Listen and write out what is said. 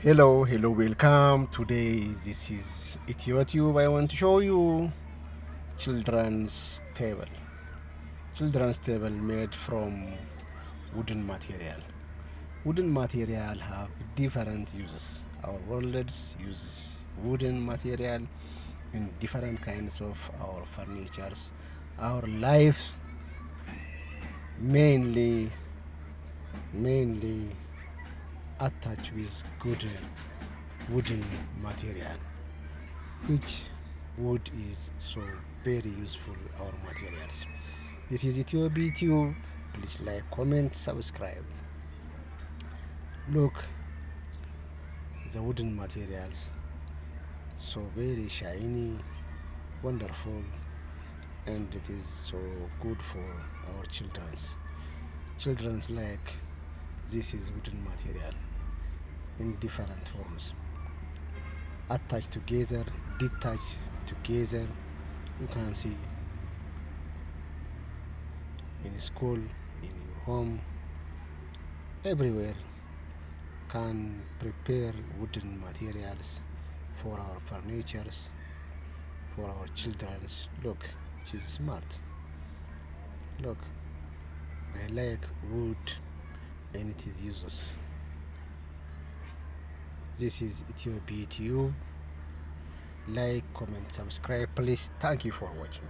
Hello, welcome. Today, this is EthioTube. I want to show you children's table. Children's table made from wooden material. Wooden material have different uses. Our world uses wooden material in different kinds of our furnitures. Our life mainly attached with good wooden material, which wood is so very useful our materials. This is EthioBTube. Please like, comment, subscribe. Look, the wooden materials so very shiny, wonderful, and it is so good for our children's like this is wooden material in different forms, attached together, detached together. You can see in school, in your home, everywhere can prepare wooden materials for our furnitures, for our children's. Look, she's smart. Look, I like wood and it is useless. This is Ethiopia. Like, comment, subscribe, please. Thank you for watching.